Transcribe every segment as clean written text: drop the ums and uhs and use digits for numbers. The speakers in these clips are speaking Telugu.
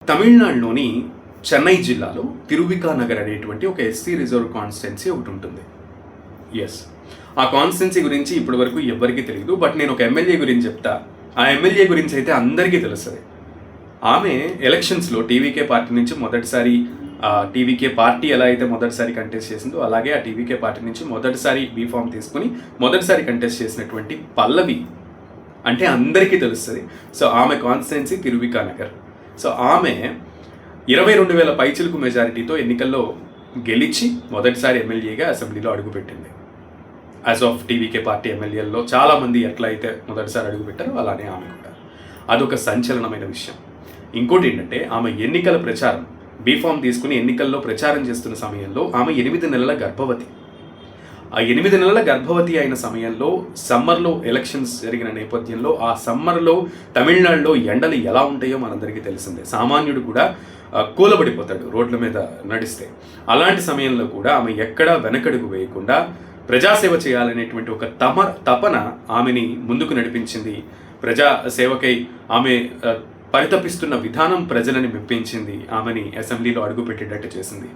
తమిళనాడులోని చెన్నై జిల్లాలో తిరువికా నగర్ అనేటువంటి ఒక ఎస్సీ రిజర్వ్ కాన్స్టిట్యున్సీ ఒకటి ఉంటుంది. ఎస్, ఆ కాన్స్టిట్యున్సీ గురించి ఇప్పటి వరకు ఎవరికీ తెలియదు. బట్ నేను ఒక ఎమ్మెల్యే గురించి చెప్తా. ఆ ఎమ్మెల్యే గురించి అయితే అందరికీ తెలుస్తుంది. ఆమె ఎలక్షన్స్లో టీవీకే పార్టీ నుంచి మొదటిసారి టీవీకే పార్టీ ఎలా అయితే మొదటిసారి కంటెస్ట్ చేసిందో అలాగే ఆ టీవీకే పార్టీ నుంచి మొదటిసారి బీఫామ్ తీసుకుని మొదటిసారి కంటెస్ట్ చేసినటువంటి పల్లవి అంటే అందరికీ తెలుస్తుంది. సో ఆమె కాన్స్టిట్యున్సీ తిరువికా నగర్. సో ఆమె 22,000 పైచిలుకు మెజారిటీతో ఎన్నికల్లో గెలిచి మొదటిసారి ఎమ్మెల్యేగా అసెంబ్లీలో అడుగుపెట్టింది. యాజ్ ఆఫ్ టీవీకే పార్టీ ఎమ్మెల్యేల్లో చాలామంది ఎట్లా అయితే మొదటిసారి అడుగుపెట్టారో అలానే ఆమె కూడా. అదొక సంచలనమైన విషయం. ఇంకోటి ఏంటంటే ఆమె ఎన్నికల ప్రచారం బీఫామ్ తీసుకుని ఎన్నికల్లో ప్రచారం చేస్తున్న సమయంలో ఆమె 8 నెలల గర్భవతి. ఆ 8 నెలల గర్భవతి అయిన సమయంలో సమ్మర్లో ఎలక్షన్స్ జరిగిన నేపథ్యంలో ఆ సమ్మర్లో తమిళనాడులో ఎండలు ఎలా ఉంటాయో మనందరికీ తెలిసిందే. సామాన్యుడు కూడా కూలబడిపోతాడు రోడ్ల మీద నడిస్తే. అలాంటి సమయంలో కూడా ఆమె ఎక్కడా వెనకడుగు వేయకుండా ప్రజాసేవ చేయాలనేటువంటి ఒక తపన ఆమెని ముందుకు నడిపించింది. ప్రజాసేవకై ఆమె పరితపిస్తున్న విధానం ప్రజలని మెప్పించింది. ఆమెని అసెంబ్లీలో అడుగుపెట్టేటట్టు చేసింది.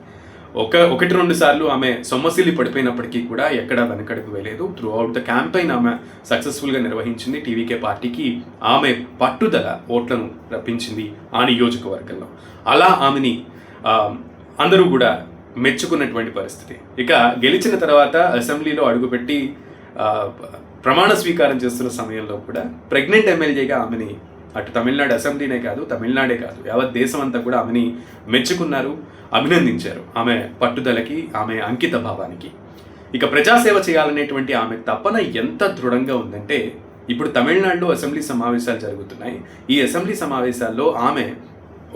1-2 సార్లు ఆమె సొమ్మసిల్లి పడిపోయినప్పటికీ కూడా ఎక్కడా వెనకడుగు వేయలేదు. త్రూ అవుట్ ద క్యాంపెయిన్ ఆమె సక్సెస్ఫుల్గా నిర్వహించింది. టీవీకే పార్టీకి ఆమె పట్టుదల ఓట్లను రప్పించింది ఆ నియోజకవర్గంలో. అలా ఆమెని అందరూ కూడా మెచ్చుకున్నటువంటి పరిస్థితి. ఇక గెలిచిన తర్వాత అసెంబ్లీలో అడుగుపెట్టి ప్రమాణ స్వీకారం చేస్తున్న సమయంలో కూడా ప్రెగ్నెంట్ ఎమ్మెల్యేగా ఆమెని అటు తమిళనాడు అసెంబ్లీనే కాదు, తమిళనాడే కాదు, యావత్ దేశం అంతా కూడా ఆమెని మెచ్చుకున్నారు, అభినందించారు ఆమె పట్టుదలకి, ఆమె అంకిత భావానికి. ఇక ప్రజాసేవ చేయాలనేటువంటి ఆమె తపన ఎంత దృఢంగా ఉందంటే ఇప్పుడు తమిళనాడులో అసెంబ్లీ సమావేశాలు జరుగుతున్నాయి. ఈ అసెంబ్లీ సమావేశాల్లో ఆమె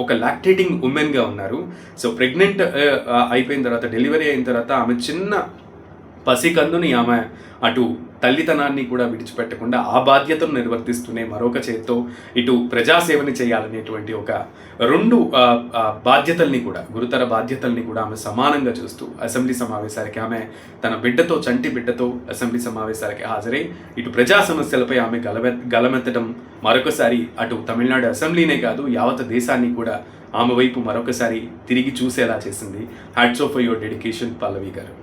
ఒక లాక్టేటింగ్ ఉమెన్గా ఉన్నారు. సో ప్రెగ్నెంట్ అయిపోయిన తర్వాత, డెలివరీ అయిన తర్వాత ఆమె చిన్న పసికందుని ఆమె అటు తల్లితనాన్ని కూడా విడిచిపెట్టకుండా ఆ బాధ్యతను నిర్వర్తిస్తూనే మరొక చేత్తో ఇటు ప్రజాసేవని చేయాలనేటువంటి ఒక 2 బాధ్యతల్ని కూడా, గురుతర బాధ్యతల్ని కూడా ఆమె సమానంగా చూస్తూ అసెంబ్లీ సమావేశాలకి ఆమె తన బిడ్డతో, చంటి బిడ్డతో అసెంబ్లీ సమావేశాలకి హాజరై ఇటు ప్రజా సమస్యలపై ఆమె గలమెత్తడం మరొకసారి అటు తమిళనాడు అసెంబ్లీనే కాదు యావత్ దేశాన్ని కూడా ఆమె వైపు మరొకసారి తిరిగి చూసేలా చేసింది. Hats off for your dedication Pallavi గారు.